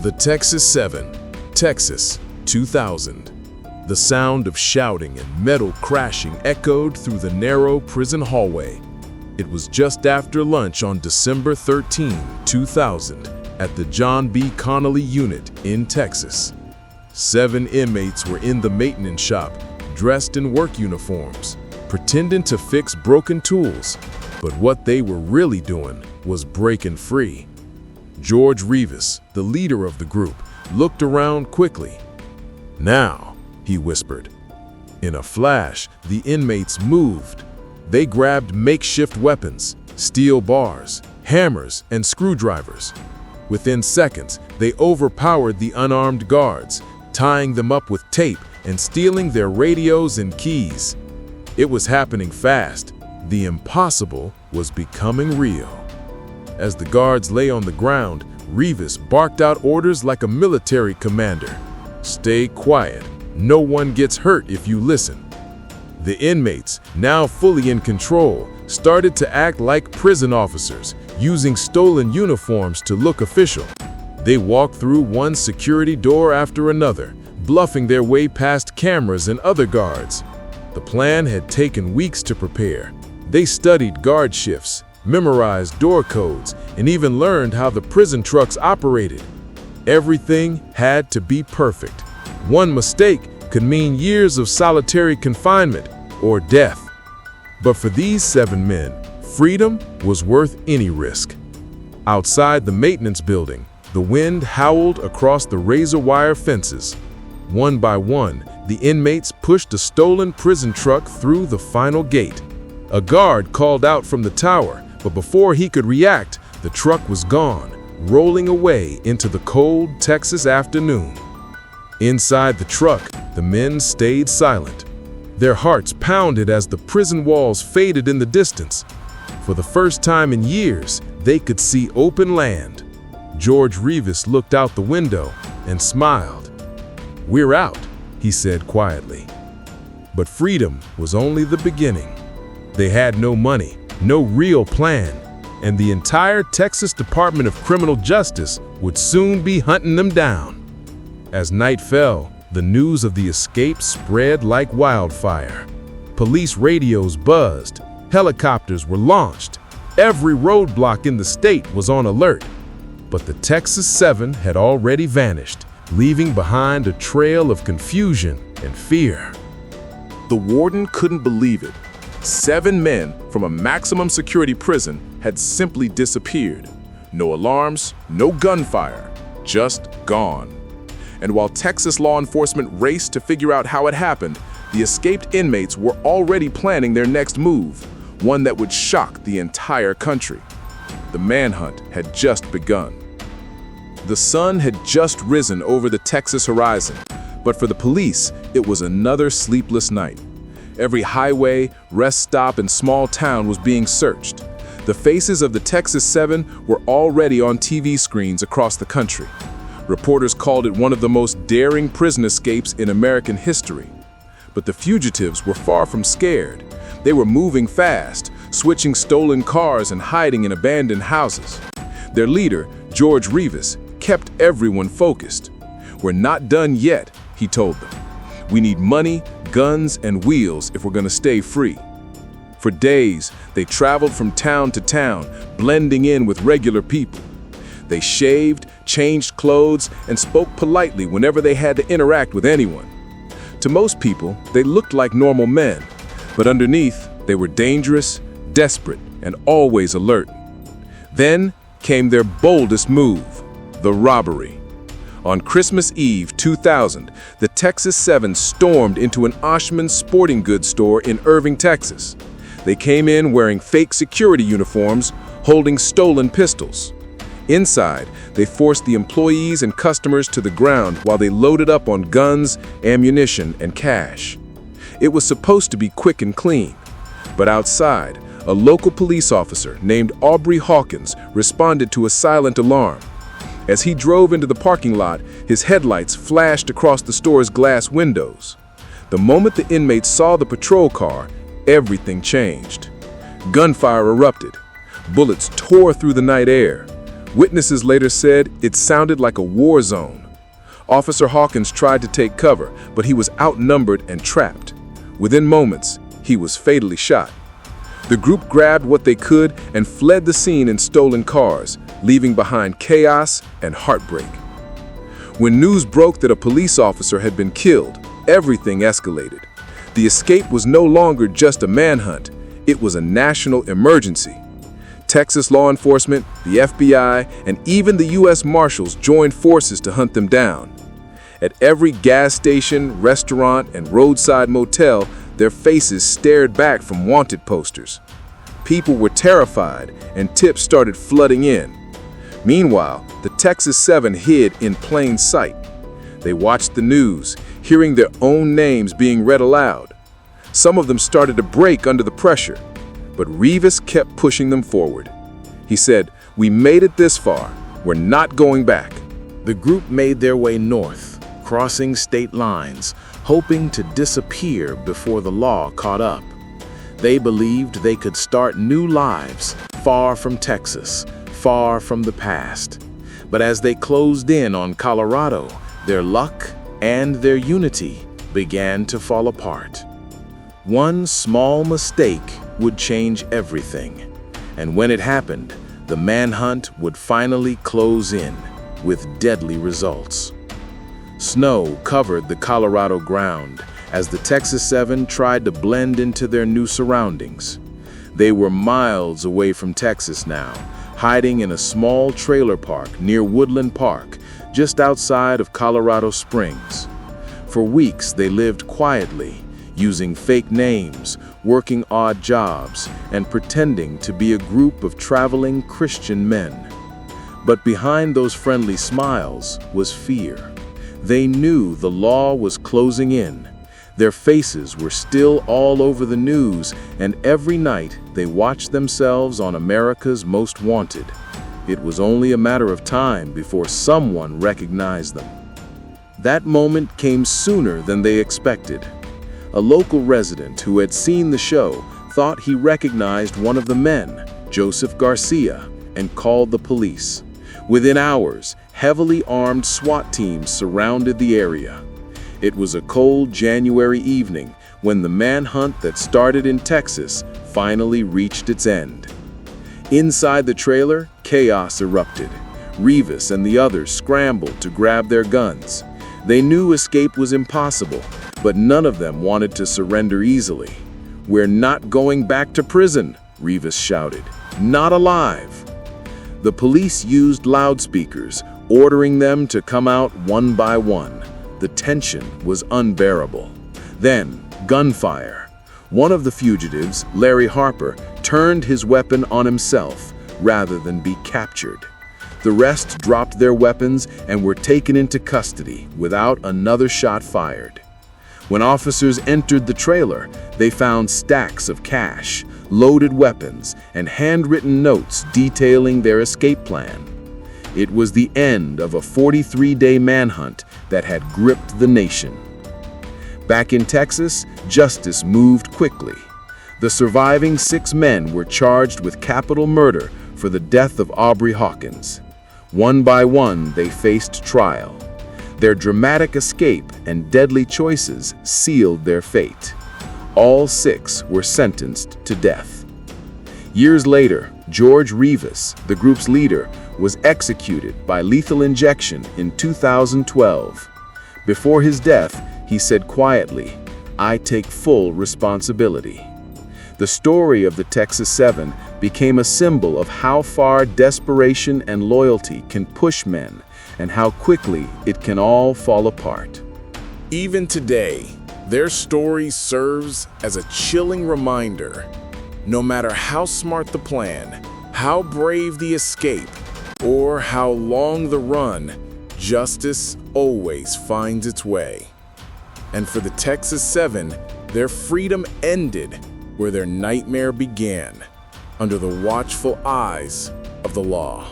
The Texas 7, Texas, 2000. The sound of shouting and metal crashing echoed through the narrow prison hallway. It was just after lunch on December 13, 2000, at the John B. Connally Unit in Texas. 7 inmates were in the maintenance shop, dressed in work uniforms, pretending to fix broken tools, but what they were really doing was breaking free. George Rivas, the leader of the group, looked around quickly. "Now," he whispered. In a flash, the inmates moved. They grabbed makeshift weapons, steel bars, hammers, and screwdrivers. Within seconds, they overpowered the unarmed guards, tying them up with tape and stealing their radios and keys. It was happening fast. The impossible was becoming real. As the guards lay on the ground, Rivas barked out orders like a military commander. "Stay quiet. No one gets hurt if you listen." The inmates, now fully in control, started to act like prison officers, using stolen uniforms to look official. They walked through one security door after another, bluffing their way past cameras and other guards. The plan had taken weeks to prepare. They studied guard shifts, memorized door codes, and even learned how the prison trucks operated. Everything had to be perfect. One mistake could mean years of solitary confinement or death. But for these 7 men, freedom was worth any risk. Outside the maintenance building, the wind howled across the razor wire fences. One by one, the inmates pushed a stolen prison truck through the final gate. A guard called out from the tower, but before he could react, the truck was gone, rolling away into the cold Texas afternoon. Inside the truck, the men stayed silent. Their hearts pounded as the prison walls faded in the distance. For the first time in years, they could see open land. George Rivas looked out the window and smiled. "We're out," he said quietly. But freedom was only the beginning. They had no money, no real plan, and the entire Texas Department of Criminal Justice would soon be hunting them down. As night fell, the news of the escape spread like wildfire. Police radios buzzed, helicopters were launched. Every roadblock in the state was on alert. But the Texas 7 had already vanished, leaving behind a trail of confusion and fear. The warden couldn't believe it. 7 men from a maximum security prison had simply disappeared. No alarms, no gunfire, just gone. And while Texas law enforcement raced to figure out how it happened, the escaped inmates were already planning their next move, one that would shock the entire country. The manhunt had just begun. The sun had just risen over the Texas horizon, but for the police, it was another sleepless night. Every highway, rest stop, and small town was being searched. The faces of the Texas 7 were already on TV screens across the country. Reporters called it one of the most daring prison escapes in American history. But the fugitives were far from scared. They were moving fast, switching stolen cars and hiding in abandoned houses. Their leader, George Rivas, kept everyone focused. "We're not done yet," he told them. "We need money, guns, and wheels if we're going to stay free." For days, they traveled from town to town, blending in with regular people. They shaved, changed clothes, and spoke politely whenever they had to interact with anyone. To most people, they looked like normal men, but underneath, they were dangerous, desperate, and always alert. Then came their boldest move, the robbery. On Christmas Eve 2000, the Texas 7 stormed into an Oshman sporting goods store in Irving, Texas. They came in wearing fake security uniforms, holding stolen pistols. Inside, they forced the employees and customers to the ground while they loaded up on guns, ammunition, and cash. It was supposed to be quick and clean, but outside, a local police officer named Aubrey Hawkins responded to a silent alarm. As he drove into the parking lot, his headlights flashed across the store's glass windows. The moment the inmates saw the patrol car, everything changed. Gunfire erupted. Bullets tore through the night air. Witnesses later said it sounded like a war zone. Officer Hawkins tried to take cover, but he was outnumbered and trapped. Within moments, he was fatally shot. The group grabbed what they could and fled the scene in stolen cars, leaving behind chaos and heartbreak. When news broke that a police officer had been killed, everything escalated. The escape was no longer just a manhunt, it was a national emergency. Texas law enforcement, the FBI, and even the U.S. Marshals joined forces to hunt them down. At every gas station, restaurant, and roadside motel, their faces stared back from wanted posters. People were terrified, and tips started flooding in. Meanwhile, the Texas 7 hid in plain sight. They watched the news, hearing their own names being read aloud. Some of them started to break under the pressure, but Rivas kept pushing them forward. He said, "We made it this far. We're not going back." The group made their way north, crossing state lines, hoping to disappear before the law caught up. They believed they could start new lives far from Texas, far from the past. But as they closed in on Colorado, their luck and their unity began to fall apart. One small mistake would change everything. And when it happened, the manhunt would finally close in with deadly results. Snow covered the Colorado ground as the Texas 7 tried to blend into their new surroundings. They were miles away from Texas now, hiding in a small trailer park near Woodland Park, just outside of Colorado Springs. For weeks, they lived quietly, using fake names, working odd jobs, and pretending to be a group of traveling Christian men. But behind those friendly smiles was fear. They knew the law was closing in. Their faces were still all over the news, and every night they watched themselves on America's Most Wanted. It was only a matter of time before someone recognized them. That moment came sooner than they expected. A local resident who had seen the show thought he recognized one of the men, Joseph Garcia, and called the police. Within hours, heavily armed SWAT teams surrounded the area. It was a cold January evening when the manhunt that started in Texas finally reached its end. Inside the trailer, chaos erupted. Rivas and the others scrambled to grab their guns. They knew escape was impossible, but none of them wanted to surrender easily. "We're not going back to prison," Rivas shouted. "Not alive." The police used loudspeakers, ordering them to come out one by one. The tension was unbearable. Then, gunfire. One of the fugitives, Larry Harper, turned his weapon on himself rather than be captured. The rest dropped their weapons and were taken into custody without another shot fired. When officers entered the trailer, they found stacks of cash, loaded weapons, and handwritten notes detailing their escape plan. It was the end of a 43-day manhunt that had gripped the nation. Back in Texas, justice moved quickly. The surviving 6 men were charged with capital murder for the death of Aubrey Hawkins. One by one, they faced trial. Their dramatic escape and deadly choices sealed their fate. All 6 were sentenced to death. Years later, George Rivas, the group's leader, was executed by lethal injection in 2012. Before his death, he said quietly, "I take full responsibility." The story of the Texas 7 became a symbol of how far desperation and loyalty can push men, and how quickly it can all fall apart. Even today, their story serves as a chilling reminder. No matter how smart the plan, how brave the escape, or how long the run, justice always finds its way. And for the Texas 7, their freedom ended where their nightmare began, under the watchful eyes of the law.